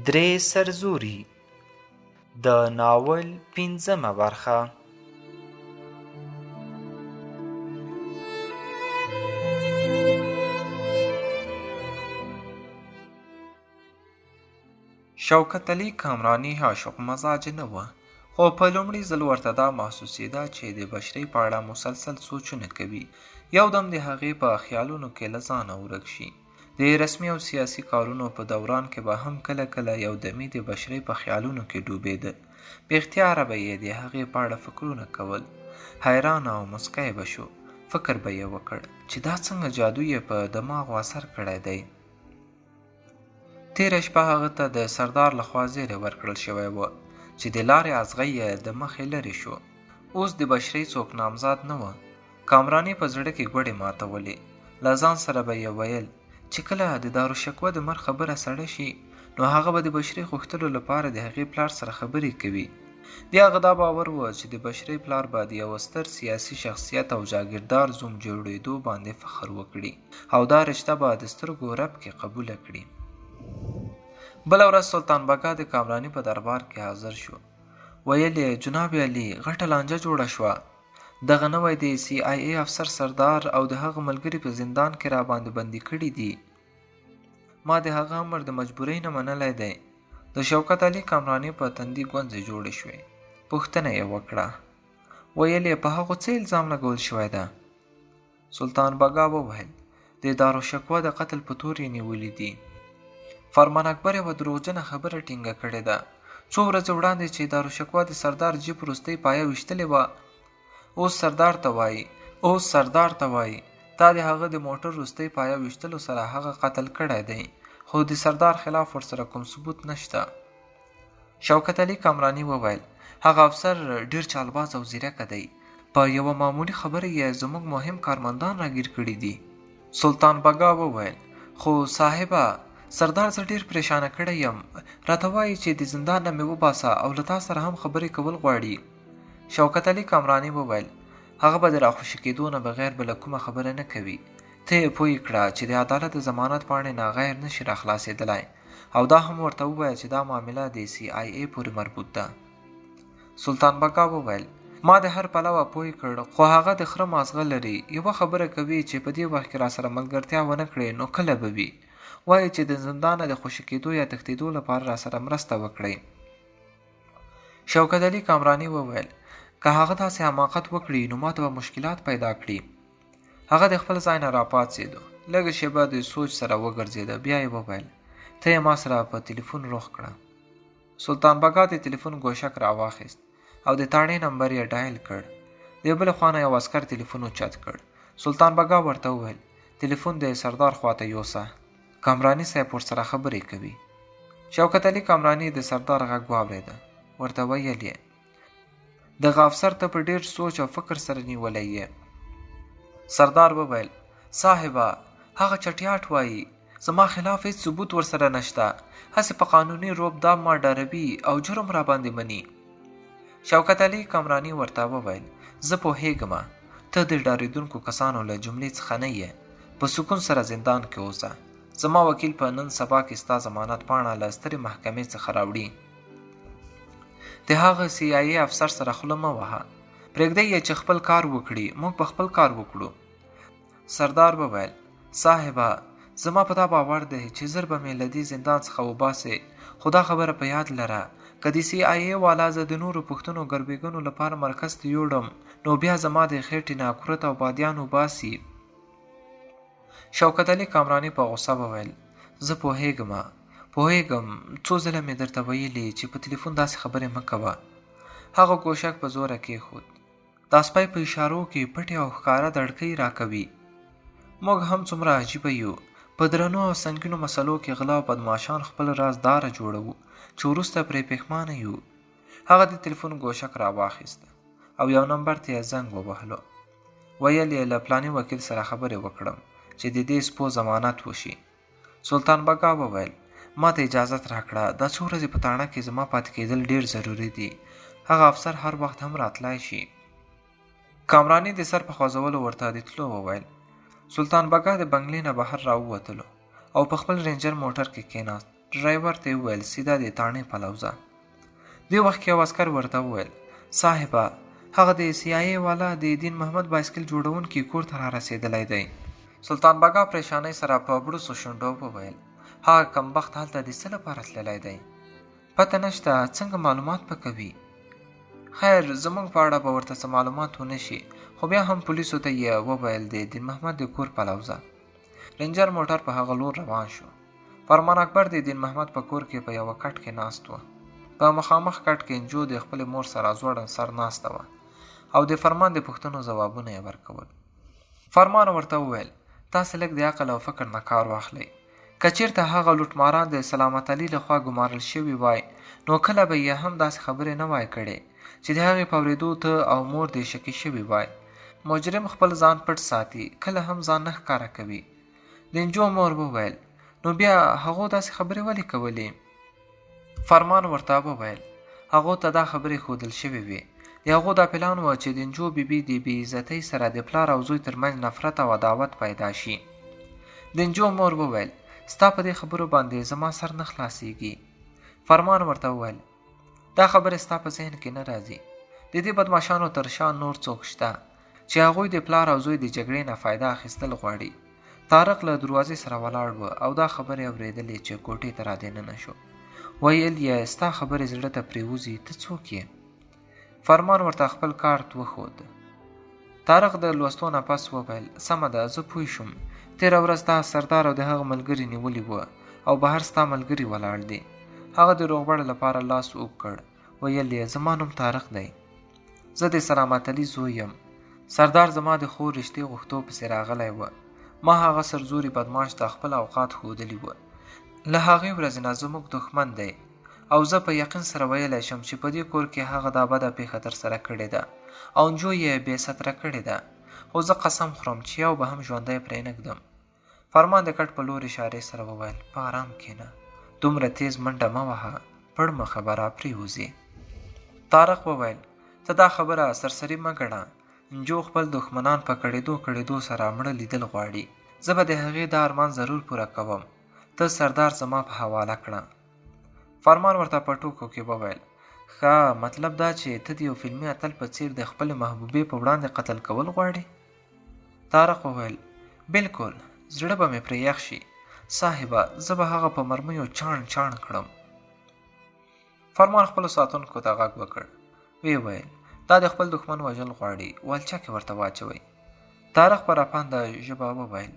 درې سرزوري د ناول پنځمه برخه. شوکت علي کامراني عاشق مزاج نه و، خو په لومړي ځل ورته دا محسوسېده چې د بشرۍ په اړه مسلسل سوچونه کوي. یودم د هغې په خیالونو کې له ځانه ورک شي. د رسمي او سیاسي کارونو په دوران کې به هم کله کله یو دمې د بشرۍ په خیالونو کې ډوبېده. بې اختیاره به یې د هغې په اړه فکرونه کول. حیران او مسکی به شو. فکر به یې وکړ چې دا څنګه جادو یې په دماغو اثر کړی دی. تېره شپه هغه ته د سردار لخوا زیری ورکړل شوی و چې د لارې ازغی یې د مخې لرې شو. اوس د بشرۍ څوک نامزاد نه و. کامراني په زړه کې ګوډې ماتولې. له ځان سره به یې ویل چې کله د دارالشکوه د مرګ خبره سړه شي نو هغه به د بشرۍ غوښتلو لپاره د هغې پلار سره خبرې کوي. د هغه دا باور و چې د بشرۍ پلار به د یو ستر سیاسي شخصیت او جاګیردار زوم جوړېدو باندې فخر وکړي او دا رشته به د سترګو رپ کې قبوله کړي. بله ورځ سلطان بګا د کامراني په دربار کې حاضر شو. ویل یې جناب علي غټه لانجه جوړه شوه. دغه نوی د سی آی ای افسر سردار او د هغه ملګري په زندان کې را باندې بندي کړي دي. ما د هغه امر د مجبورۍ نه منلی دی. د شوکت علي کامراني په تندي ګونځې جوړې شوې. پوښتنه یې وکړه. ویل یې په هغو څه الزام لګول شوی ده؟ سلطان بګا وویل د دارالشکوه د قتل په تور یې نیولي دي. فرمان اکبر یوه دروغجنه خبره ټینګه کړې ده. څو ورځې وړاندې چې دارالشکوه د سردار جیپ وروستۍ پایه ویشتلې وه، اوس سردار ته وایي تا د هغه د موټر وروستۍ پایه ویشتلو سره هغه قتل کړی دی، خو د سردار خلاف ورسره کوم ثبوت نشته. شوکت علي کامراني وویل هغه افسر ډېر چالباز او ځیرکه دی. په یوه معمولي خبره یې زموږ مهم کارمندان راګیر کړي دي. سلطان بګا وویل خو صاحبه سردار زه ډېر پریشانه کړی یم. راته وایي چې د زندان نه مې وباسه او له تا سره هم خبرې کول غواړي. شوکت علي کامراني وویل هغه به د راخوشي کېدو نه بغیر بله کومه خبره نه کوي. ته یې پوه کړه چې د عدالت د ضمانت پاڼې نه غیر نشي راخلاصېدلی او دا هم ورته ووایه چې دا معامله د سی آی ای پورې مربوط ده. سلطان بګا وویل ما د هر پلوه پوه کړ خو هغه د خره مازغه لري. یوه خبره کوي چې په دې وخت کې راسره ملګرتیا ونه کړې نو کله به وي؟ وایي چې د زندان د خوشي کېدو یا تښتېدو لپاره راسره مرسته وکړئ. شوکت علي کامراني وویل که هغه داسې حماقت وکړي نو ماته به مشکلات پیدا کړي. هغه د خپل ځای نه راپاڅېدو. لږه شېبه د سوچ سره وګرځېده. بیا یې وویل ته یې ما سره په تلیفون روغ کړه. سلطان بګا د تلیفون ګوشک راواخیست او د تاڼې نمبر یې ډایل کړ. د بلې خوا نه یو عسکر تلیفون اوچت کړ. سلطان بګا ورته وویل تلیفون د سردار خواته یوسه، کامراني صاحب ورسره خبرې کوي. شوکت علي کامراني د سردار غږ واورېده. ورته ویل یې دغه افسر ته په ډېر سوچ او فکر سره نیولی یې. سردار وویل صاحبه هغه چټیاټ وایي زما خلاف هیڅ ثبوت ورسره نشته، هسې په قانوني روب دا ما ډاروي او جرم را باندې مني. شوکت علي کامراني ورته وویل زه پوهېږم ته د ډارېدونکو کسانو له جملې څخه نه یې. په سکون سره زندان کې اوسه. زما وکیل په نن سبا کې ستا ضمانت پاڼه له سترې محکمې څخه راوړي. د هغه سی آی ای افسر سره خوله مه وهه. پرېږدئ یې چې خپل کار وکړي، موږ په خپل کار وکړو. سردار وویل صاحبه زما په دا باور دی چې زر به مې له دې زندان څخه وباسې، خو دا خبره په یاد لره که د سی آی ای والا زه د نورو پوښتنو ګربېږنو لپاره مرکز ته یوړم نو بیا زما د خېټې نه کورت او بادیان وباسي. شوکت علي کامراني په غوسه وویل زه پوهېږم څو ځله مې درته ویلي چې په تلیفون داسې خبرې مه کوه. هغه ګوشک په زوره کېښود. دا سپی په اشارو کې پټې او ښکاره دړکۍ راکوي. موږ هم څومره عجیبه یو. په درنو او سنګینو مسلو کې غلا او بدماشان خپل رازداره جوړوو چې وروسته پرې پښیمانه یو. هغه د تلیفون ګوشک راواخیست او یو نمبر ته یې زنګ ووهلو. ویل یې له فلاني وکیل سره خبرې وکړم چې د دې سپو ضمانت وشي. سلطان بګا وویل ما ته اجازت راکړه، دا څو ورځې په تاڼه کې زما پاتې کېدل ډېر ضروري دي. هغه افسر هر وخت هم راتلای شي. کامراني د سر په خوځولو ورته د تلو وویل. سلطان بګا د بنګلې نه بهر راووتلو او په خپل رینجر موټر کې کېناست. ډرایور ته وویل سیده د تاڼې پلو ځه. دې وخت کې یو عسکر ورته وویل صاحبه هغه د CIA والا د دین محمد بایسکل جوړونکي کور ته را رسېدلی دی. سلطان بګا پریشانۍ سره په بړوسو شونډو وویل هغه کمبخت هلته د څه لپاره تللی دی؟ پته نشته څنګه معلومات به کوي؟ خیر زموږ په اړه به ورته څه معلومات ونه شي خو بیا هم پولیسو ته یې وویل د دین محمد د کور پلو ځه. رینجر موټر په هغه لور روان شو. فرمان اکبر د دین محمد په کور کې په یوه کټ کې ناست و. په مخامخ کټ کې انجو د خپلې مور سره ځوړن سر ناسته وه او د فرمان د پوښتنو ځوابونه یې ورکول. فرمان ورته وویل تاسې لږ د عقل او فکر نه کار واخلئ. که چېرته هغه لوټماران د سلامت علي لخوا ګمارل شوي وای نو کله به یې هم داسې خبرې نه وای کړې چې د هغې په اورېدو ته او مور دې شکي شوي وای. مجرم خپل ځان پټ ساتي کله هم ځان نه ښکاره کوي. د انجو مور وویل نو بیا هغو داسې خبرې ولې کولې؟ فرمان ورته وویل هغو ته دا خبرې ښودل شوې وې. د هغو دا پلان و چې د انجو بیبي د بې عزتۍ سره د پلار او زوی ترمنځ نفرت او عداوت پیدا شي. د انجو مور وویل ستا په دې خبرو باندې زما سر نه خلاصېږي. فرمان ورته وویل دا خبرې ستا په ذهن کې نه راځي. د دې بدماشانو تر شا نور څوک شته چې هغوی د پلار او زوی د جګړې نه فایده اخیستل غواړي. طارق له دروازې سره ولاړ و او دا خبرې اورېدلې چې کوټې ته را دننه شو. ویل یې ستا خبرې زړه ته پرېوځي ته څوک یې؟ فرمان ورته خپل کارت وښود. طارق د لوستو نه پس وویل سمه ده زه پوه شوم. تېره ورځ تا سردار او د هغه ملګري نیولي وه او بهر ستا ملګري ولاړ دي. هغه د روغبړ لپاره لاس اوږد کړ. ویل یې زما نوم طارق دی. زه د سلامت علي زوی یم. سردار زما د خور رشتې غوښتو پسې راغلی و. ما هغه سرزوري بدماش ته خپل اوقات ښودلي وه. له هغې ورځې نه زموږ دښمن دی او زه په یقین سره ویلی شم چې په دې کور کې هغه دا بده پیښه ترسره کړې ده او انجو یې بې ستره کړې ده. خو زه قسم خورم چې یو به هم ژوندی پرې نږدم. فرمان د کټ په لور اشارې سره وویل په ارام کښېنه. دومره تیز منډه مه وهه پړ مخه به را پرېوځې. طارق وویل ته دا خبره سرسري مه ګڼه. انجو خپل دښمنان په کړېدو سره مړه لیدل غواړي. زه به د هغې دا ارمان ضرور پوره کوم. ته سردار زما په حواله کړه. فرمان ورته په ټوکو کې وویل ښه مطلب دا چې ته د یو فلمي اتل په څیر د خپلې محبوبې په وړاندې قتل کول غواړې؟ طارق وویل بالکل زړه به مې پرې یخ شي صاحبه زه به هغه په مرمیو چاڼ چاڼ کړم. فرمان خپلو ساتونکو ته غږ وکړ. ویې ویل دا د خپل دښمن وژل غواړي ولچه کې ورته واچوئ. طارق په راپانده ژبه وویل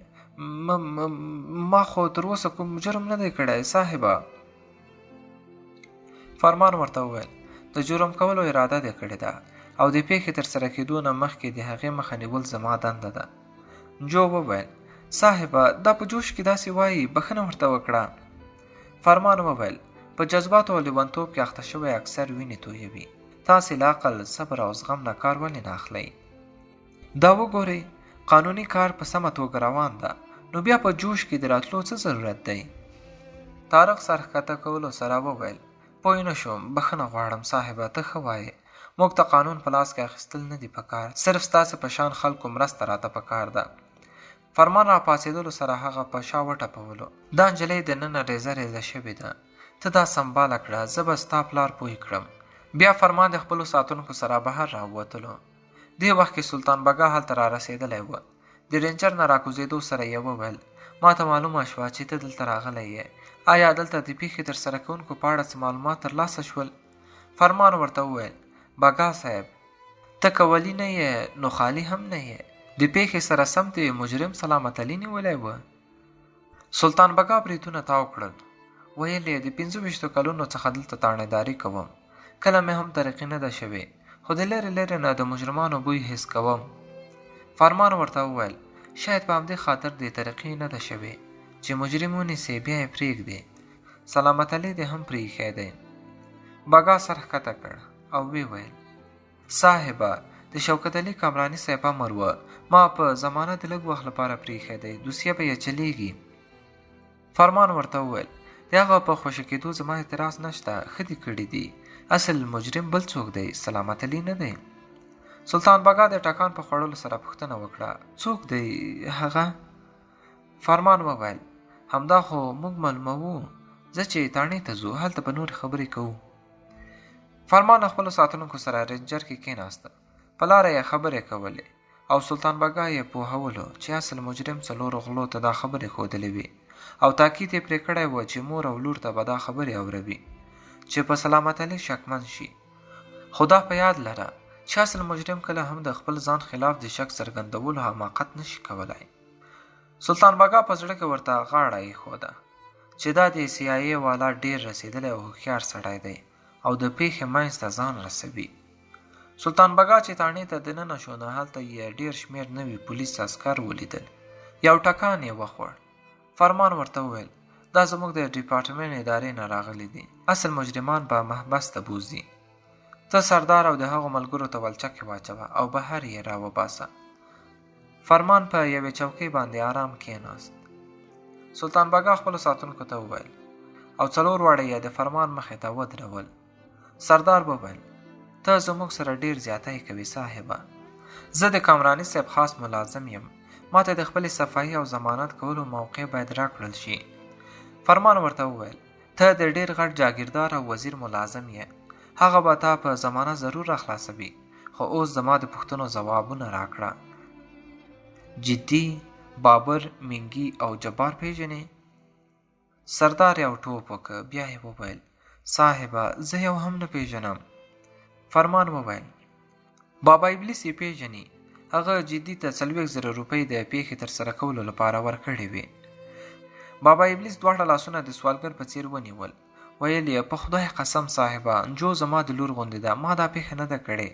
ما خو تر اوسه کوم جرم نه دی کړی صاحبه. فرمان ورته وویل د جرم کولو اراده دې کړې ده او د پیښې ترسره کېدو نه مخکې د هغې مخه نیول زما دنده ده. جو وویل صاحبه دا په جوش کې داسې وایي بخښنه ورته وکړه. فرمان وویل په جذباتو او لیونتوب کې اخته شوی اکثر وینې تویوي. تاسې له عقل صبر او زغم نه کار ولې نه اخلئ؟ دا وګورئ قانوني کار په سمه توګه روان ده نو بیا په جوش کې د راتلو څه ضرورت دی؟ طارق سر ښکته کولو سره وویل پوه نه شوم بخښنه غواړم صاحبه ته ښه وایې. موږ ته قانون په لاس کې اخیستل نه دي پکار صرف ستاسې په شان خلکو مرسته راته پکار ده. فرمان را پاڅېدلو سره هغه په شا وټپولو. دا نجلۍ دننه ریزه ریزه شوې ده ته دا سنباله کړه زه به ستا پلار پوه کړم. بیا فرمان د خپلو ساتونکو سره بهر راووتلو. دې وخت کې سلطان بګا هلته را رسېدلی و. د رینجر نه راکوزېدو سره یې وویل ما ته معلومه شوه چې ته دلته راغلی یې. آیا دلته د پیښې ترسره کوونکو په اړه څه معلومات ترلاسه شول؟ فرمان ورته وویل بګا صاحب ته که ولی نه یې نو خالي هم نه یې. د پیښې سره سم د مجرم سلامت علي نیولی و. سلطان بګا بریتونه تاو کړل. ویل یې د 25 کلونو څخه دلته تاڼېداري کوم. کله مې هم ترقي نه ده شوې خو د لرې لرې نه د مجرمانو بوی حس کوم. فرمان ورته وویل شاید په همدې خاطر دې ترقي نه ده شوې چې مجرم ونیسې بیا یې پرېږدې. سلامت علي دې هم پرېښی دی. بګا سر ښکته کړ او ویې ویل صاحبه د شوکت علي کامراني صاحب امر و ما په زمانه د لږ وخت لپاره پرېښی دی دوسیه به یې چلیږي. فرمان ورته وویل د هغه په خوشي کېدو زما اعتراض نشته ښه دې کړي دي. اصل مجرم بل څوک دی سلامت علي نه دی. سلطان بګا د ټکان په خوړلو سره پوښتنه وکړه څوک دی هغه؟ فرمان وویل همدا خو موږ معلوموو زه چې تاڼې ته ځو هلته به نورې خبرې کوو. فرمان خپلو ساتونکو سره رینجر کې کېناسته. په لاره یې خبرې کولې او سلطان بګا یې پوهولو چې اصل مجرم څلورو غلو ته دا خبرې ښودلې وي او تاکید یې پرې کړی و چې مور او لور ته به دا خبرې اوروي چې په سلامت علي شکمن شي. خو دا په یاد لره چې اصل مجرم کله هم د خپل ځان خلاف د شک څرګندولو حماقت نشي کولای. سلطان بګا په زړه کې ورته غاړه ایښوده چې دا د سی آی ای والا ډېر رسېدلی او هوښیار سړی دی او د پیښې منځ ته ځان رسوي. سلطان بګا چې تاڼې ته دننه شو نو هلته یې ډېر شمېر نوي پولیس عسکر ولیدل. یو ټکان یې وخوړ. فرمان ورته وویل دا زموږ د ډیپارټمنټ ادارې نه راغلي دي. اصل مجرمان به محبس ته بوځي. ته سردار او د هغو ملګرو ته ولچکې واچوه او بهر یې راوباسه. فرمان په یوې چوکۍ باندې آرام کېناست. سلطان بګا خپلو ساتونکو ته وویل او څلور واړه یې د فرمان مخې ته ودرول. سردار وویل ته زموږ سره ډېر زیاتی کوي صاحبه. زه د کامراني صاحب خاص ملازم یم. ماته د خپلې صفایي او ضمانت کولو موقع باید راکړل شي. فرمان ورته وویل ته د ډېر غټ جاګیردار او وزیر ملازم یې. هغه به تا په زمانه ضرور راخلاصوي خو اوس زما د پوښتنو ځوابونه راکړه. جدي، بابر، منګي او جبار پیژنې؟ سردار یو ټوپ وکړ. بیا یې وویل صاحبه زه یو هم نه پیژنم. فرمان وویل بابا ابلیس یې پیژني. هغه جدي ته 40,000 روپۍ د پیښې ترسره کولو لپاره ورکړې وې. بابا ابلیس دواړه لاسونه د سوالګر په څیر ونیول. ویل یې په خدای قسم صاحبه انجو زما د لور غوندې ده. ما دا پیښه نه ده کړې.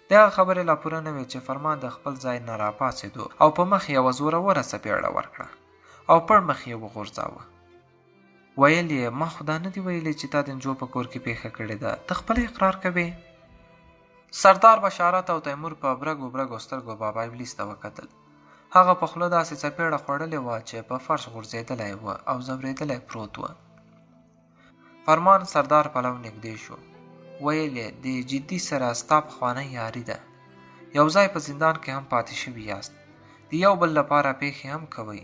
د هغه خبرې لا پوره نه وې چې فرمان د خپل ځای نه راپاڅېدو او په مخ یې یوه زوروره څپېړه ورکړه او پړ مخ یې وغورځاوه. ویل یې ما خو دا نه دي ویلي چې تا د انجو په کور کې پیښه کړې ده. ته خپله اقرار کوې. سردار بشارت او تیمور په برګو برګو سترګو بابا ابلیس ته وکتل. هغه په خوله داسې څپېړه خوړلې وه چې په فرش غورځېدلی و او ځورېدلی پروت و. فرمان سردار پلو نږدې شو. ویل یې د جدي سره ستا پخوانۍ یاري ده. یو ځای په زندان کې هم پاتې شوي یاست. د یو بل لپاره پیښې هم کوئ.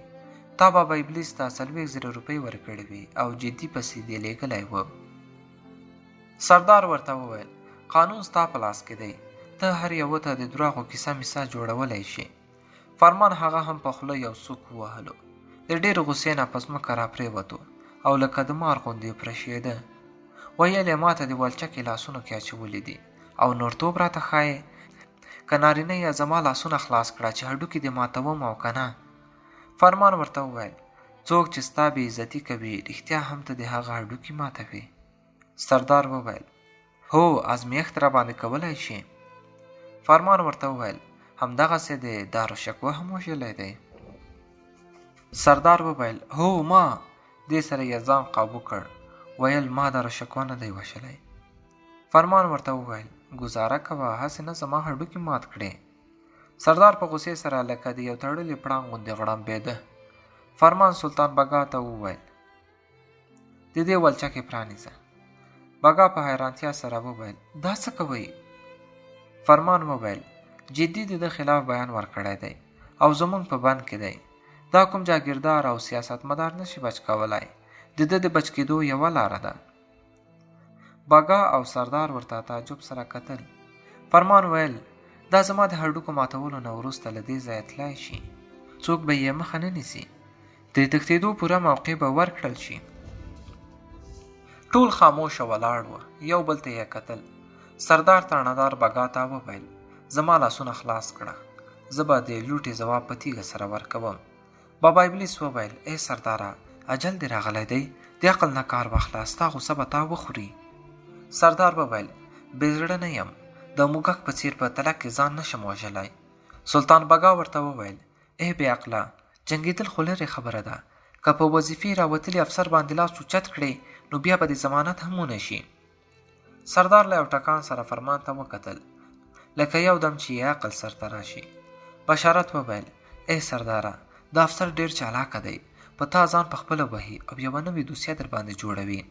تا بابا ابلیس ته 40,000 روپۍ ورکړې وې او جدي پسې دې لیږلی و. سردار ورته وویل قانون ستا په لاس کې دی. ته هر یوه ته د دروغو کیسه میسه جوړولی شي. فرمان هغه هم په خوله یو سوک ووهلو. د ډېر غوسې نه په ځمکه راپرېوتو او لکه د مار غوندې پرشېده. ویل یې ماته د ولچکې لاسونو کې اچولي دي او نورتوب راته ښایې. که نارینه یې زما لاسونه خلاص کړه چې هډوکي دې ماتوم او که نه. فرمان ورته وویل څوک چې ستا بې عزتي کوي رښتیا هم ته د هغه هډوکي ماتوي. سردار وویل هو ازمیښت را باندې کولی شي. فرمان ورته وویل همدغسې د دارالشکوه هم وژلی دی. سردار وویل هو ما. دې سره یې ځان قابو کړ. ویل ما دارالشکوه نه دی وژلی. فرمان ورته وویل ګزاره کوه هسې نه زما هډوکي مات کړې. سردار په غوسې سره لکه د یو تړلي پړانګ غوندې غړمبېده. فرمان سلطان بګا ته وویل د دې ولچکې پرانیزه. بګا په حیرانتیا سره وویل دا څه کوئ؟ فرمان وویل جدي د ده خلاف بیان ورکړی دی او زموږ په بند کې دی. دا کوم جاګیردار او سیاستمدار نشي بچ کولی. د ده د بچ کېدو یوه لاره ده. بګا او سردار ورته تعجب سره کتل. فرمان ویل دا زما د هډوکو ماتولو نه وروسته له دې ځایه تللی شي. څوک به یې مخه نه نیسي. د تښتېدو پوره موقع به ورکړل شي. ټول خاموشه ولاړ وه. یو بل ته یې کتل. سردار ترڼهدار بګا ته وویل زما لاسونه خلاص کړه. زه به د لوټې ځواب په تیږه سره ورکوم. بابا ابلیس وویل ای سرداره اجل دې راغلی دی. د عقل نه کار واخله. ستا غوسه به تا وخوري. سردار وویل بې زړه نه یم. د موږک په څیر په تلک کې ځان نشم وژلی. سلطان بګا ورته وویل ای بې عقله جنګېدل خو لرې خبره ده. که په وظیفې راوتلي افسر باندې لاس اوچت کړې نو بیا به د ضمانت هم ونه شي. سردار له یو ټکان سره فرمان ته وکتل لکه یو دم چې یې عقل سرته راشي. بشارت وویل ای سرداره دا افسر ډېر چالاکه دی. په تا ځان په خپله وهي او یوه نوې دوسیه در باندې جوړوي.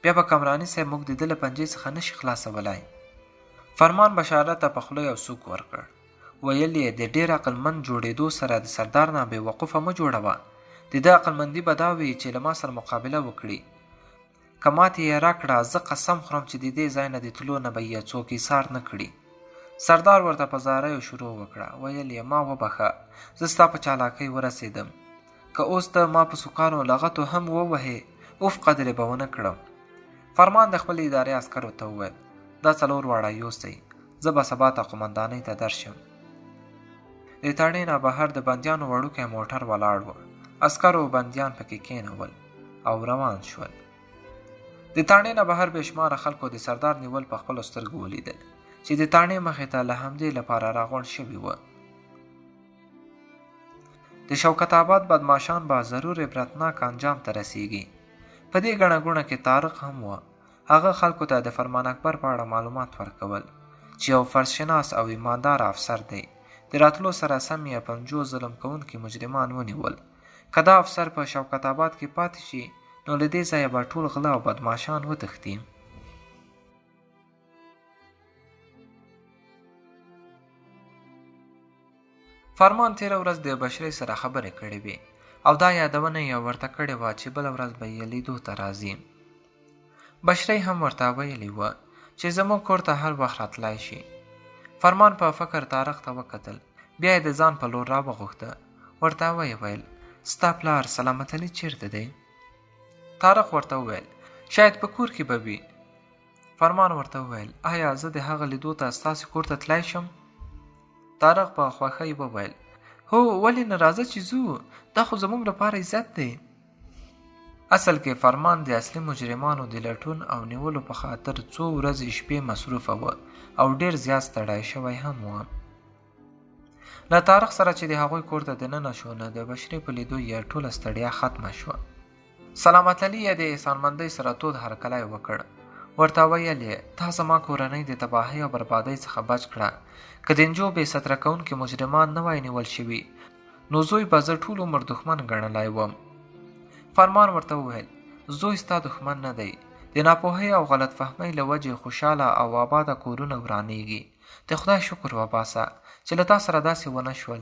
بیا به کامراني صاحب موږ د ده له پنجې څخه نشي خلاصولی. فرمان بشارت ته په خوله یو سوک ورکړ. ویل یې د ډېر عقلمند جوړېدو سره د سردار نه بې وقوفه مه جوړوه. د ده عقلمندي به دا وي چې له ما سره مقابله وکړي که ماته یې راکړه زه قسم خورم چې د دې ځای نه د تلو نه به یې څوک ایثار نه کړي. سردار ورته په زاریو شروع وکړه. ویل یې ما وبخه، زه ستا په چالاکۍ ورسېدم. که اوس ته ما په سوکانو لغتو هم ووهې اوف قدر یې به ونه کړم. فرمان د خپل ادارې عسکرو ته وویل دا 4 واړه یوسئ، زه به سبا ته قومندانۍ ته درشم. د تاڼې نه بهر د بندیانو وړوکی موټر ولاړ و. عسکرو بندیان پکې کېنول او روان شول. د تاڼې نه بهر بې شماره خلکو د سردار نیول په خپلو سترګو ولیدل چې د تاڼې مخې ته له همدې لپاره راغونډ شوي وه. د شوکت آباد بدماشان به ضرور عبرتناک انجام ته رسیږي. په دې ګڼه ګوڼه کې طارق هم و. هغه خلکو ته د فرمان اکبر په اړه معلومات ورکول چې یو فرضشناس او ایماندار افسر دی. د راتلو سره سم یې 50 ظلم کوونکي مجرمان ونیول. که دا افسر په شوکت آباد کې پاتې شي نو له دې ځایه به ټول غله او بدماشان وتښتي. فرمان تېره ورځ د بشرۍ سره خبرې کړې وې او دا یادونه یې ورته کړې وه چې بله ورځ به یې لیدو ته راځي. بشرۍ هم ورته ویلې وه چې زموږ کور ته هر وخت راتلی شي. فرمان په فکر طارق ته وکتل، بیا یې د ځان په لور راوغوښته. ورته ویې ویل ستا پلار سلامت علي چیرته دی؟ طارق ورته وویل شاید په کور کې به وي. فرمان ورته وویل آیا زه د هغه لیدو ته ستاسې کور ته تلی شم؟ طارق په خوښۍ وویل هو ولې نه، راځه چې ځو، دا خو زموږ لپاره عزت دی. اصل کې فرمان د اصلي مجرمانو د لټون او نیولو په خاطر 2 ورځې شپې مصروفه و او ډیر زیات ستړی شوی هم و. له طارق سره چې د هغوی کور ته دننه شو نو د بشري په لیدو یې ټوله ستړیا ختمه شوه. سلامت علي یې د احسانمندۍ سره تود هرکلی وکړ. ورته ویل یې تا زما کورنۍ د تباهۍ او بربادۍ څخه بچ کړه. که د نجو بې ستره کوونکي مجرمان نه وای نیول شوي نو زوی به زه ټول عمر دښمن ګڼلی وم. فرمان ورته وویل زوی ستا دښمن نه دی. د ناپوهۍ او غلط فهمۍ له وجې خوشحاله او آباده کورونه ورانیږي. د خدای شکر وباسه چې له تا سره داسې ونه شول.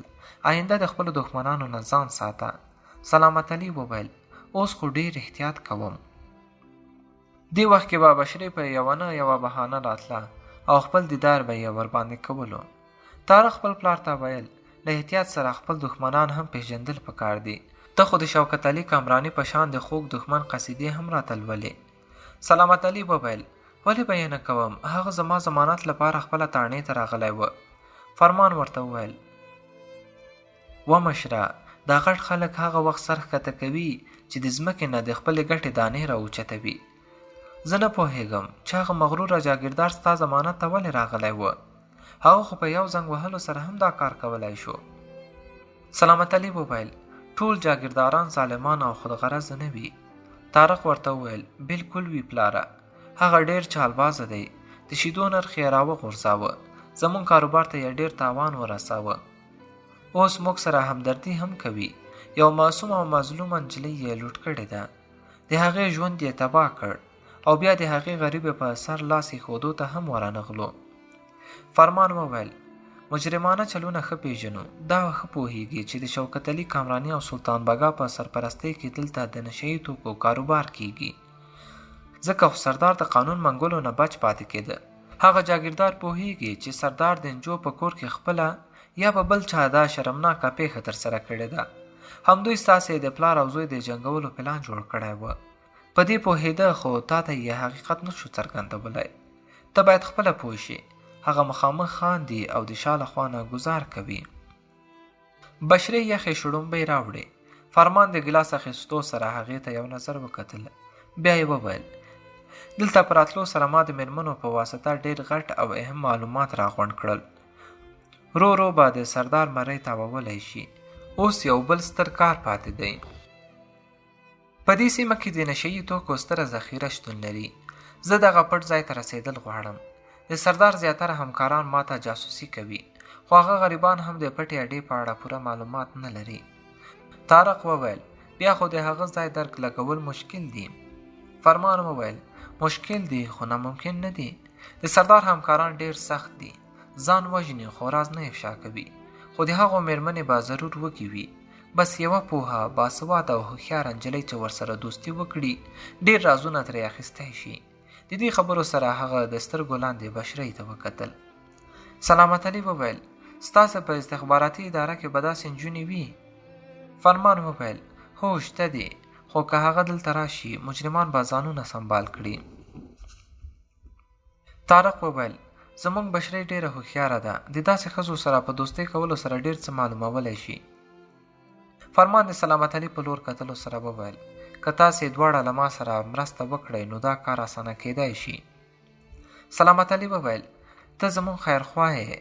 آینده د خپلو دښمنانو نه ځان ساته. سلامت علي وویل اوس خو ډېر احتیاط کوم. دې وخت کې به بشري په یوه نه یوه بهانه راتله او خپل دیدار به یې ورباندې کولو. طارق خپل پلار ته ویل له احتیاط سره خپل دښمنان هم پیژندل پکار دي. ته خو د شوکت علي کامراني په شان د خوږ دښمن قصیدې هم راته لولې. سلامت علي وویل ولې به یې نه کوم، هغه زما ضمانت لپاره خپله تاڼې ته راغلی و. فرمان ورته وویل و مشره دا غټ خلک هغه وخت سر ښکته کوي چې د ځمکې نه د خپلې ګټې دانې راوچتوي. زه نه پوهېږم چې هغه مغروره جاګیردار ستا ضمانت ته ولې راغلی و. هغه خو په یو زنګ وهلو سره هم دا کار کولی شو. سلامت علي وویل ټول جاګیرداران ظالمان او خودغرضه نه وي. طارق ورته وویل بالکل وي پلاره، هغه ډېر چالبازه دی. د شیدو نرخ یې راوغورځاوه، زموږ کاروبار ته یې ډېر تاوان ورساوه. اوس موږ سره همدردي هم کوي. یو معصوم او مظلومه نجلۍ یې لوټ کړې ده، د هغې ژوند یې تباه کړ او بیا د هغې غریبې په سر لاس ایښودو ته هم ورانغلو. فرمان وویل مجرمانه چلونه ښه پیژنو. دا ښه پوهیږي چې د شوکت علي کامراني او سلطان بګا په سرپرستۍ کې دلته د نشه یي توکو کاروبار کیږي. ځکه خو سردار د قانون منګولو نه بچ پاتې کېده. هغه جاګیردار پوهیږي چې سردار د نجو په کور کې خپله یا به بل چا دا شرمناکه پیښه ترسره کړې ده. همدوی ستاسې د پلار او زوی د جنګولو پلان جوړ کړی و. په دې پوهېده خو تا ته یې حقیقت نشو څرګندولی. ته باید خپله پوه شي. هغه مخامخ خاندي او د شا له خوا نه ګزار کوي. بشري یخې شړومبۍ راوړې. فرمان د ګیلاس اخیستو سره هغې ته یو نظر وکتل. بیا یې وویل دلته په راتلو سره ما د مېرمنو په واسطه ډېر غټ او اهم معلومات راغونډ کړل. رو رو به د سردار مرۍ تاوولی شي. اوس یو بل ستر کار پاتې دی. په دې سیمه کې د نشه یي توکو ستره ذخیره شتون لري. زه دغه پټ ځای ته رسېدل غواړم. د سردار زیاتره همکاران ماته جاسوسي کوي، خو هغه غریبان هم د پټې اډې په اړه پوره معلومات نه لري. طارق وویل بیا خو د هغه ځای درک لګول مشکل دي. فرمان وویل مشکل دي خو ناممکن نه دي. د سردار همکاران ډېر سخت دي، ځان وژني خو راز نه افشا کوي. خو د هغو مېرمنې به ضرور وږي وي. بس یوه پوهه باسواده او هوښیاره نجلۍ چې ورسره دوستي وکړي ډېر رازونه ترې اخیستی شي. د دې خبرو سره هغه د سترګو لاندې بشرۍ ته وکتل. سلامت علي وویل ستاسو په استخباراتي اداره کې به داسې نجونې وي؟ فرمان وویل هو شته دي، خو که هغه دلته راشي مجرمان به ځانونه سنبال کړي. طارق وویل زموږ بشرۍ ډېره هوښیاره ده، د داسې ښځو سره په دوستۍ کولو سره ډېر څه معلومولی شي. فرمان د سلامت علي په لور کتلو سره وویل که تاسې دواړه له ما سره مرسته وکړئ نو دا کار اسانه کیدای شي. سلامت علي وویل ته زموږ خیرخواه یې،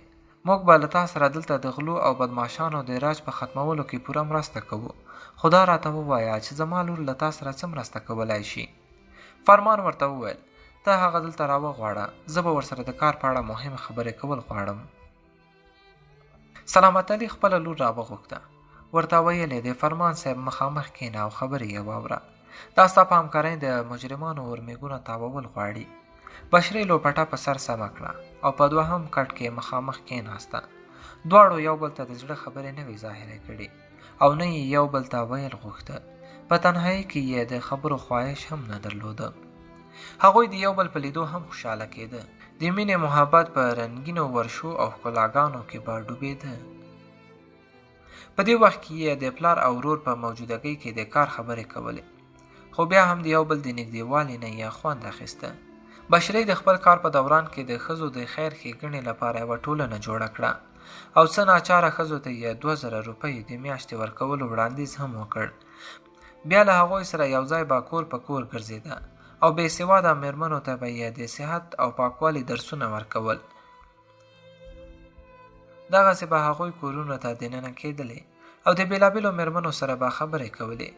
موږ به له تا سره دلته د غلو او بدماشانو د راج په ختمولو کې پوره مرسته کوو، خو دا راته ووایه چې زما لور له تا سره څه مرسته کولی شي. فرمان ورته وویل ته هغه دلته راوغواړه، زه به ورسره د کار په اړه مهمې خبرې کول غواړم. سلامت علي خپله لور راوغوښته، ورته ویلې د فرمان صاحب مخامخ کښېنه او خبرې یې واوره، دا ستا په همکارۍ د مجرمانو ورمېږونه تاوول غواړي. بشرۍ لوپټه په سر سمه کړه او په دوهم کټ کې مخامخ کېناسته. دواړو یو بل ته د زړه خبرې نه وې ظاهرې کړې او نه یې یو بل ته ویل غوښته. په تنهایۍ کې یې د خبرو خواهش هم نه درلوده. هغوی د یو بل په لیدو هم خوشحاله کېده. د مینې محبت په رنګینو ورشو او ښکلاګانو کې به ډوبېده. په دې وخت کې یې د پلار او ورور په موجودګۍ کې د کار خبرې کولې، خو بیا هم د یو بل د نږدېوالي نه یې خوند اخیسته. بشرۍ د خپل کار په دوران کې د ښځو د خیر ښېګڼې لپاره یوه ټولنه جوړه کړه او څه ناچاره ښځو ته یې 2000 روپۍ د میاشتې ورکولو وړاندیز هم وکړ. بیا له هغوی سره یو ځای به کور په کور ګرځېده او بې سواده مېرمنو ته به یې د صحت او پاکوالي درسونه ورکول. دغسې به هغوی کورونو ته دننه کېدلې او د بېلابېلو مېرمنو سره به خبرې کولې.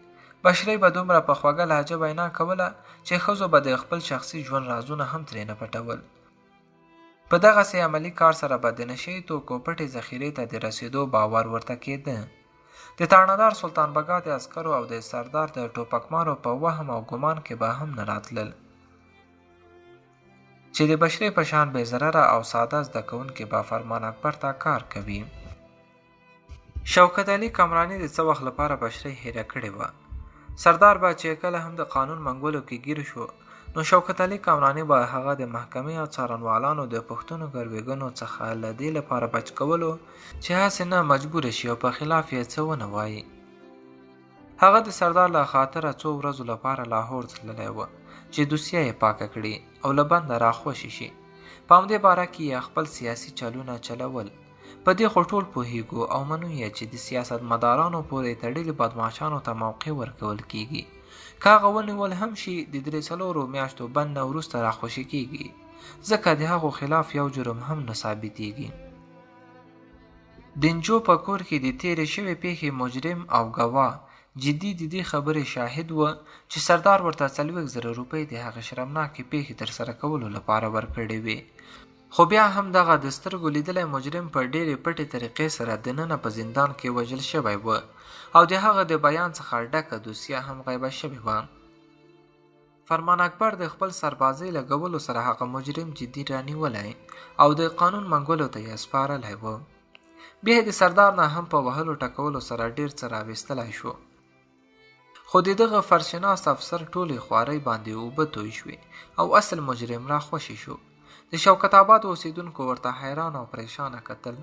بشرۍ به دومره په خوږه لهجه وینا کوله چې ښځو به د خپل شخصي ژوند رازونه هم ترې نه پټول. په دغسې عملي کار سره به د نشهیي توکو پټې ذخیرې ته د رسېدو باور ورته کېده. د تاڼهدار سلطان بګا د عسکرو او د سردار د ټوپکمارو په وهم او ګمان کې به هم نه راتلل چې د بشرۍ په شان بې ضرره او ساده زده کوونکي به فرمان اکبر ته کار کوي. شوکت علي کامراني د څه وخت لپاره بشرۍ هیره کړې وه. سردار به چې کله هم د قانون منګولو کې ګیر شو نو شوکت علي کامراني به هغه د محکمې او څارنوالانو د پوښتنو ګروېږنو څخه له دې لپاره بچ کولو چې هسې نه مجبور شي او په خلاف یې څه ونه وایي. هغه د سردار له خاطره څو ورځو لپاره لاهور تللی و چې دوسیه یې پاکه کړي او له بنده راخوشي شي. په همدې باره کې یې خپل سیاسي چلونه چلول. په دې خو ټول پوهیږو او منو یې چې د سیاستمدارانو پورې تړلي بدماشانو ته موقع ورکول کیږي. که هغه ونیول هم شي د 3-4 میاشتو بند نه وروسته راخوشي کیږي، ځکه د هغو خلاف یو جرم هم نه ثابتیږي. د نجو په کور کې د تېرې شوې پیښې مجرم او ګواه جدي د دې خبرې شاهد و چې سردار ورته 40,000 روپۍ د هغې شرمناکې پیښې ترسره کولو لپاره ورکړې وې. خو بیا هم دغه د سترګو لیدلی مجرم په ډېرې پټې طریقې سره دننه په زندان کې وژل شوی و او د هغه د بیان څخه ډکه دوسیه هم غیبه شوې وه. فرمان اکبر د خپل سربازۍ لګولو سره هغه مجرم جدي رانیولی او د قانون منګولو ته یې سپارلی و. بیا د سردار نه هم په وهلو ټکولو سره ډېر څه راویستلی شو، خو د دغه فرشناس افسر ټولې خوارۍ باندې اوبه توی شوې او اصل مجرم را خوشي شو. د شوکت آباد اوسیدونکو ورته حیران او پریشانه کتل.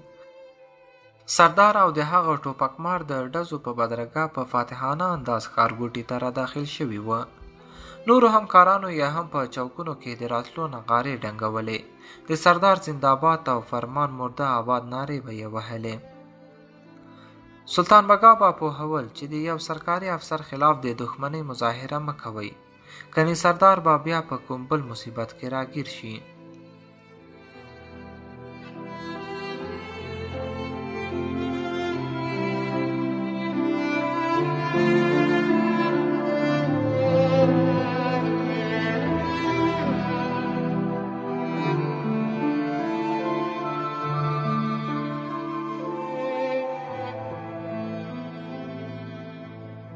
سردار او د هغه ټوپکمار د ډزو په بدرګه په فاتحانه انداز ښارګوټي ته را داخل شوي وه. نورو همکارانو یې هم په چوکونو کې د راتلو نغارې ډنګولې. د سردار زنده‌باد او فرمان مرده آباد نارې به یې وهلې. سلطان بګا به پوهول چې د یو سرکاري افسر خلاف د دښمنۍ مظاهره مه کوئ، کنې سردار به بیا په کوم بل مصیبت کې راګیر شي.